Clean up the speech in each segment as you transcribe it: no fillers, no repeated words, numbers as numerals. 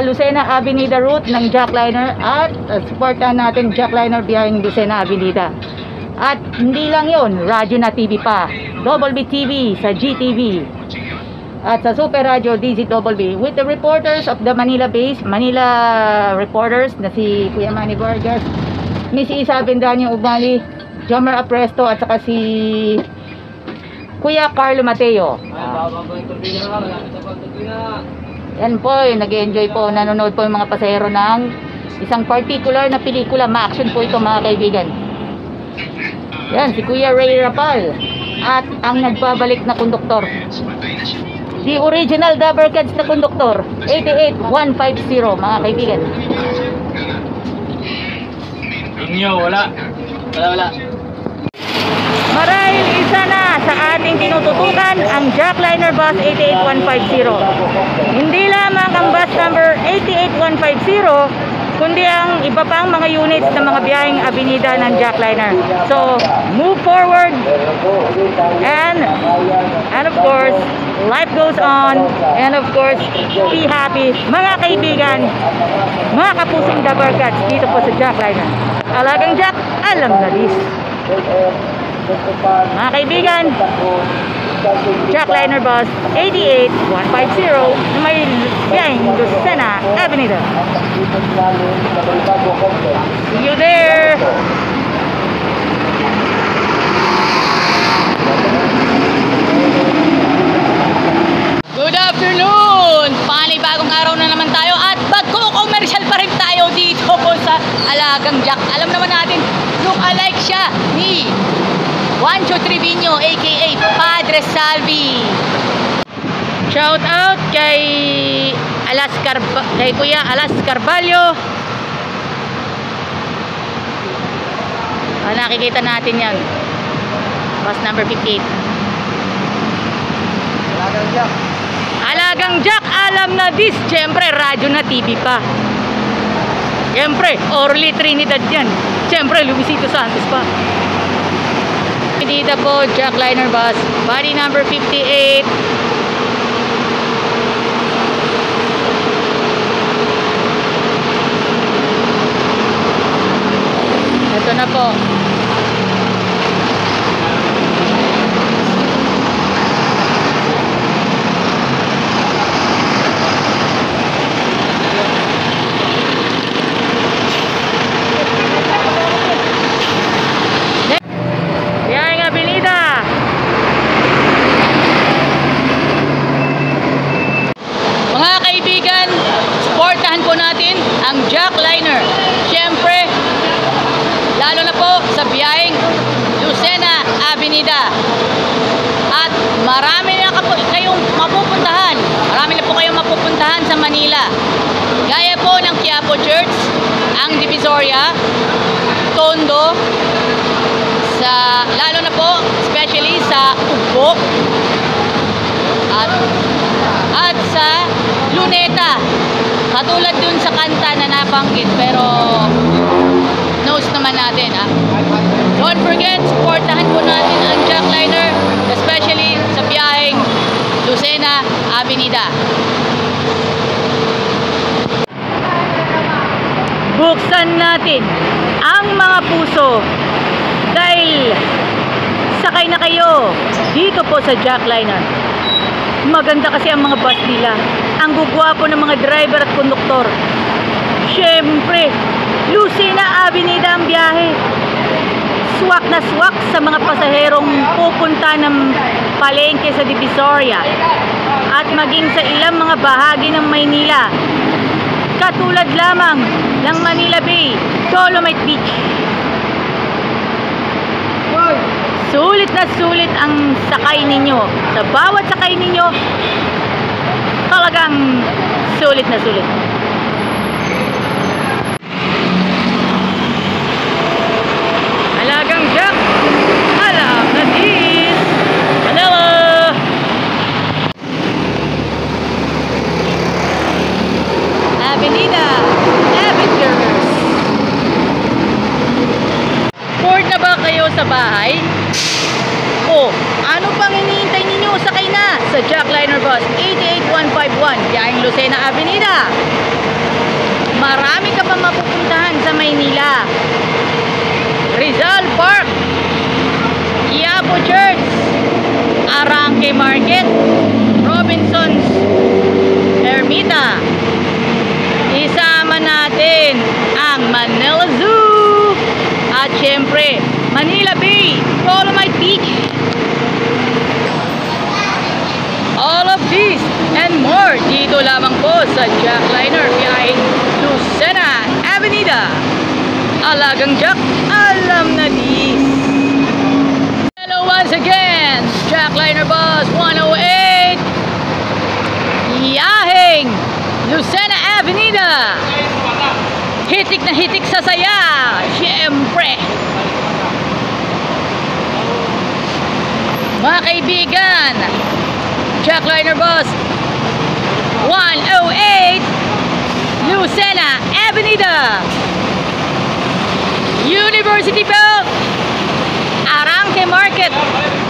Lucena Avenida route ng Jackliner at supportan natin Jackliner biyaheng Lucena Avenida. At hindi lang yon, radyo na TV pa, Double B TV sa GTV at sa Super Radio DZWB with the reporters of the Manila base, Manila reporters na si Kuya Manny Vargas, Miss Isa Bendanyo Ubali, Jomer Apresto at saka si Kuya Carlo Mateo. Yan po, nag-enjoy po, nanonood po yung mga pasahero ng isang particular na pelikula. Ma-action po ito mga kaibigan. Yan, si Kuya Ray Rapal at ang nagbabalik na konduktor, the original Dabber Cats na konduktor, 88150 mga kaibigan. Inyo, wala. Marahil isa na sa ating tinututukan ang Jackliner Bus 88150. Hindi lamang ang bus number 88150, kundi ang iba pang mga units ng mga biyaheng Avenida ng Jackliner. So, move forward and of course, life goes on, and of course, be happy mga kaibigan, mga kapusing Dabber Cats dito po sa Jackliner. Alagang Jack, alam na this. Mga kaibigan, Jackliner Bus 88150 na may biyaheng Lucena Avenida. See you there! Good afternoon! Panibagong araw na naman tayo at magko-commercial pa rin tayo dito po sa Alagang Jack. Alam naman natin, look-alike siya ni Juancho Trevino aka Padre Salvi. Shout out kay Kuya Alas Carvalho. Nakikita natin yan. Bus number 58. Alagang Jack. Alagang Jack, alam na this. Siyempre, radyo na TV pa. Siyempre, Orly Trinidad yan. Siyempre, Luisito Santos pa. Dito po, Jackliner Bus, body number 58. Ito na po. Ang Jackliner, siyempre lalo na po sa biyaheng Lucena Avenida, at marami na kayong mapupuntahan, sa Manila, gaya po ng Quiapo Church, ang Divisoria, Tondo, lalo na po especially sa Ugbo at sa Luneta. Katulad dun sa kanta na nabanggit, pero knows naman natin, ha? Don't forget, supportahan po natin ang Jackliner, especially sa biyaheng Lucena Avenida. Buksan natin ang mga puso dahil sakay na kayo dito po sa Jackliner. Maganda kasi ang mga bus nila. Ang gugwapo ng mga driver at konduktor. Siyempre, Lucena Avenida ang biyahe. Swak na swak sa mga pasaherong pupunta ng palengke sa Divisoria at maging sa ilang mga bahagi ng Maynila. Katulad lamang ng Manila Bay, Dolomite Beach. Sulit na sulit ang sakay ninyo. Sa bawat sakay ninyo, talagang sulit na sulit. Alagang Jack, alam na this. Manila. Avenida, Avengers. Bored na ba kayo sa bahay? O, ano pang hinihintay ninyo? Sakay na sa Jackliner Bus 88151, biyaheng Lucena Avenida. marami ka pa mapupuntahan sa Maynila. Rizal Park, Quiapo Church, Arangke Market, Robinsons Ermita. Isama natin ang Manila Zoo at syempre Manila Bay, Dolomite Beach. All of these and more dito lamang po sa Jackliner biyaheng Lucena Avenida. Alagang Jack, alam na dis. Hello once again, Jackliner Bus 108 biyaheng Lucena Avenida. Hitik na hitik sa saya, syempre. Mga kaibigan, Jackliner Bus 108 Lucena Avenida, University Belt, Arangke Market,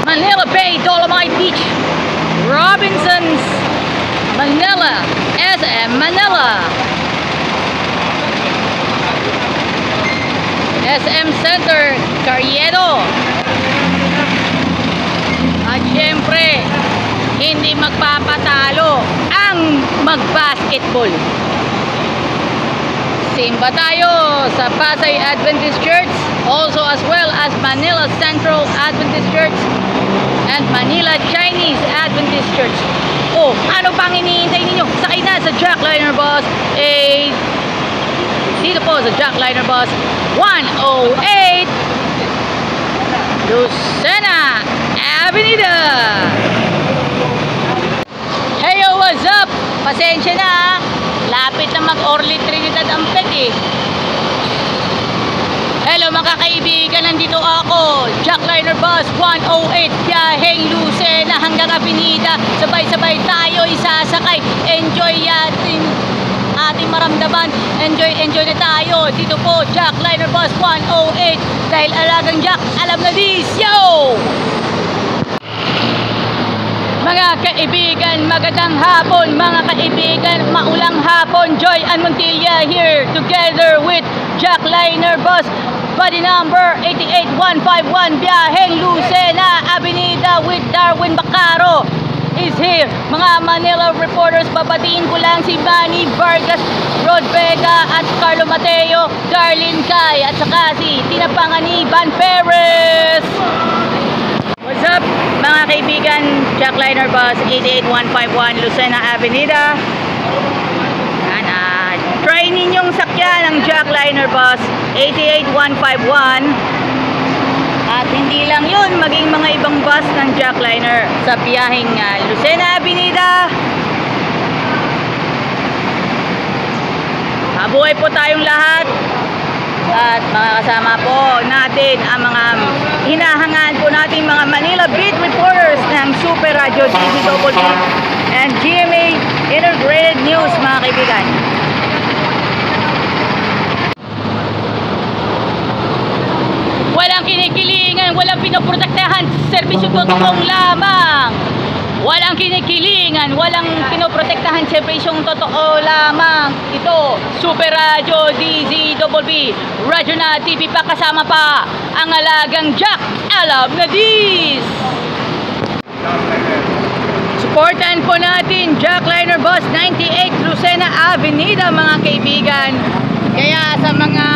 Manila Bay, Dolomite Beach, Robinsons Manila, SM Manila, SM Center, Carriedo. At syempre, hindi magpapatalo ang mag-basketball. Simba tayo sa Pasay Adventist Church, also as well as Manila Central Adventist Church and Manila Chinese Adventist Church. Oh, ano pang hinihintay ninyo? Sakay na sa Jackliner Bus. Dito po sa Jackliner Bus 108 Lucena Avenida. Heyo, what's up? Pasensya na ha. Lapit na mag-Orly Trinidad Ampeg eh. Hello mga kaibigan, nandito ako, Jackliner Bus 108 biyaheng Lucena hanggang Avenida. Sabay-sabay tayo isasakay. Enjoy ating maramdaman. Enjoy na tayo. Dito po, Jackliner Bus 108. Dahil alagang Jack, alam na dis. Yo! Mga kaibigan, magandang hapon. Mga kaibigan, maulang hapon. Joy and Montilla here together with Jackliner Bus body number 88151 biyaheng Lucena Avenida with Darwin Bacaro is here. Mga Manila reporters, babatiin ko lang si Manny Vargas, Rod Vega at Carlo Mateo, Darlene Kai at saka si Tina Panganiban Perez. What's up mga kaibigan, Jackliner Bus 88151 Lucena Avenida. Try ninyong sakyan ang Jackliner Bus 88151. At hindi lang yun, maging mga ibang bus ng Jackliner sa biyaheng Lucena Avenida. Mabuhay po tayong lahat. At makakasama po natin ang mga hinahangaan po natin mga Manila Beat Reporters ng Super Radio DZWB and GMA Integrated News mga kaibigan. Walang kinikilingan, walang pinoprotektahan, serbisyo totoong lamang. Walang kinikilingan, walang pinoprotektahan, serbisyong totoo lamang. Ito, Super Radio DZWB, Radyo na TV pa, kasama pa ang alagang Jack, alam na dis. Supportan po natin Jackliner Bus 98 Lucena Avenida mga kaibigan. Kaya sa mga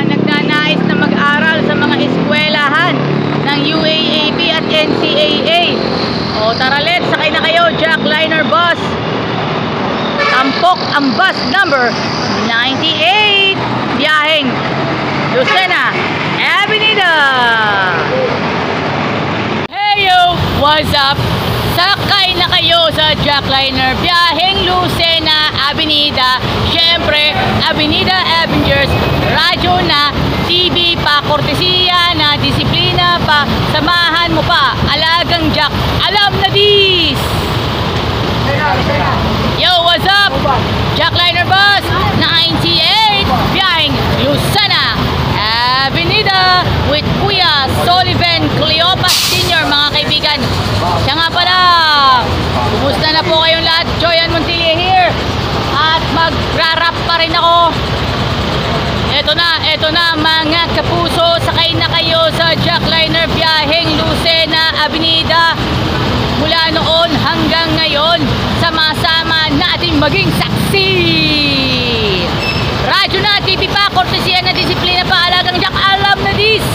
nagnanais na mag-aral sa mga eskwelahan ng UAAP at NCAA, o tara let's, sakay na kayo, Jackliner Bus. Tampok ang bus number 98 biyaheng Lucena Avenida. Hey yo, what's up? Sakay na kayo sa Jackliner biyaheng Lucena Avenida. Syempre, Avenida Avengers, radyo na, TV pa, kortesiya na, disiplina pa, samahan mo pa, alagang Jack, alam na dis. Yo, what's up? Jackliner Bus 98 biyaheng Lucena Avenida with Kuya Sullivan Cleopas Sr. mga kaibigan. Siya nga pala, kumusta na po kayong lahat? Joy and Montilla here. At magra-rap pa rin ako Eto na mga kapuso, sakay na kayo sa Jackliner biyaheng Lucena Avenida. Mula noon hanggang ngayon, sama-sama natin maging saksi. Radyo na, TV pa, kortesiya na, disiplina pa, alagang Jack, alam na dis.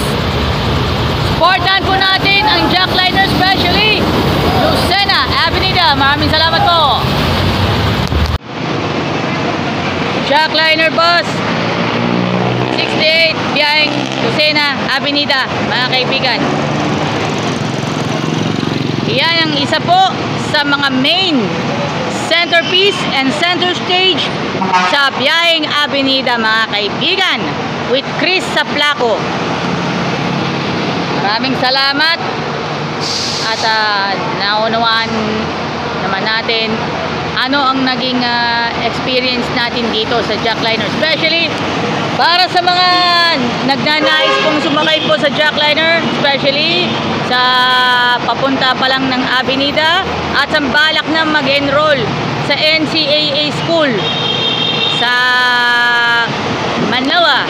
Supportan po natin ang Jackliner, especially Lucena Avenida. Maraming salamat po. Jackliner bus 68 biyaheng Lucena Avenida, mga kaibigan. Yan ang isa po sa mga main centerpiece and center stage sa biyaheng Avenida, mga kaibigan, with Chris Saplaco. Maraming salamat at naunawaan naman natin ano ang naging experience natin dito sa Jackliner, especially para sa mga nagnanais pong sumakay po sa Jackliner, especially sa papunta pa lang ng Avenida at sa balak na mag-enroll sa NCAA school sa Manila,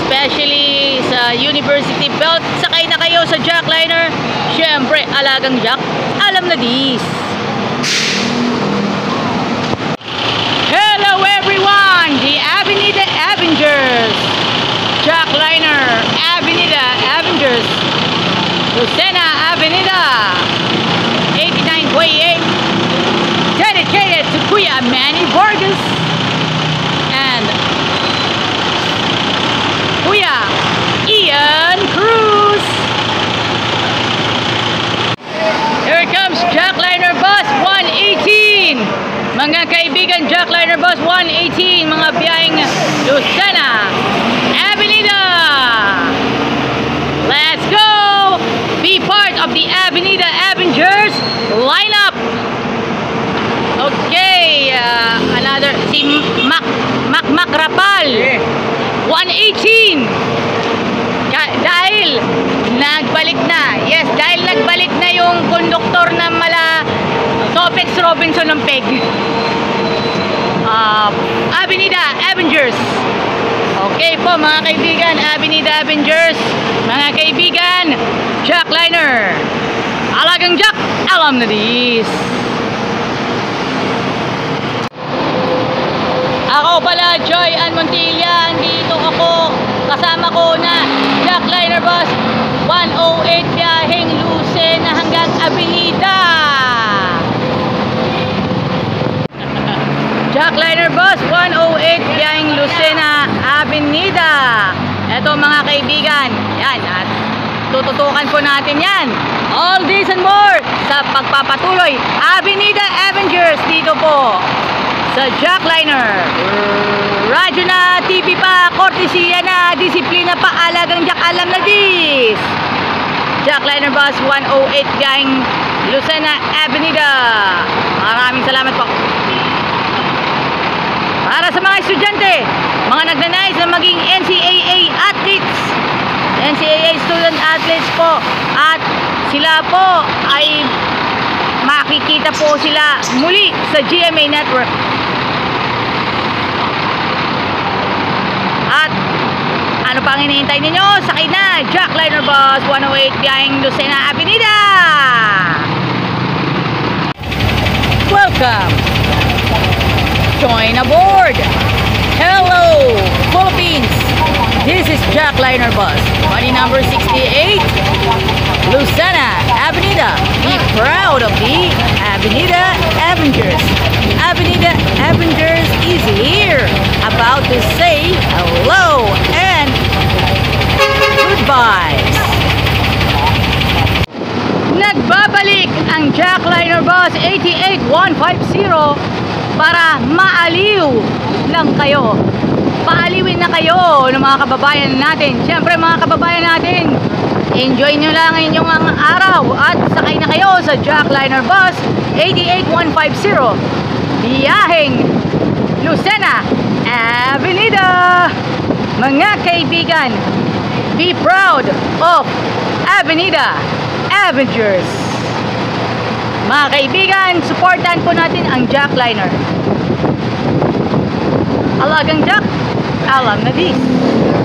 especially sa University Belt. Sakay na kayo sa Jackliner, syempre alagang Jack, alam na dis. Hello everyone, the Avenida Avengers, Jackliner Avenida Avengers, Lucena Avenida 89.8, dedicated to Kuya Manny Vargas and Kuya Ian Cruz. Here comes Jackliner bus 118. Mga kaibigan, Jackliner bus 118, mga biyaheng Lucena Avenida. Let's go! Be part of the Avenida Avengers lineup. Okay, another si Mac Rapal 118. Dahil nagbalik na. Yes, dahil nagbalik na yung konduktor na mala Topex Robinson ng PEG. Avenida Avengers. Okay po mga kaibigan, Avenida Avengers, mga kaibigan, Jackliner, alagang Jack, alam na dis. Ako pala, Joy Ann Montilla. Andito ako, kasama ko na Jackliner bus 108 biyaheng Lucena hanggang Avenida. Jackliner bus 108 biyaheng Lucena Avenida. Eto mga kaibigan, yan, at tututukan po natin yan. All this and more sa pagpapatuloy Avenida Avengers dito po sa Jackliner. Radyo na, TV pa, kortesiya na, disiplina pa, alagang Jack, alam na dis. Jackliner bus 108 biyaheng Lucena Avenida. Maraming salamat po. Para sa mga estudyante, mga nagnanais na maging NCAA athletes, NCAA student athletes po, at sila po ay makikita po sila muli sa GMA Network. At ano pang hinihintay ninyo? Sakay na, Jackliner bus 108 biyaheng Lucena Avenida. Welcome. Join aboard. Hello, Philippines. This is Jackliner bus, body number 68, Lucena Avenida. Be proud of the Avenida Avengers. Avenida Avengers is here, about to say hello and goodbye. Nagbabalik ang Jackliner bus 88150 para maaliw lang kayo. Paaliwin na kayo ng mga kababayan natin. Siyempre mga kababayan natin, enjoy nyo lang inyong ang araw at sakay na kayo sa Jackliner bus 88150 biyaheng Lucena Avenida. Mga kaibigan, be proud of Avenida Avengers. Mga kaibigan, supportan po natin ang Jackliner. Alagang Jack, alam na this.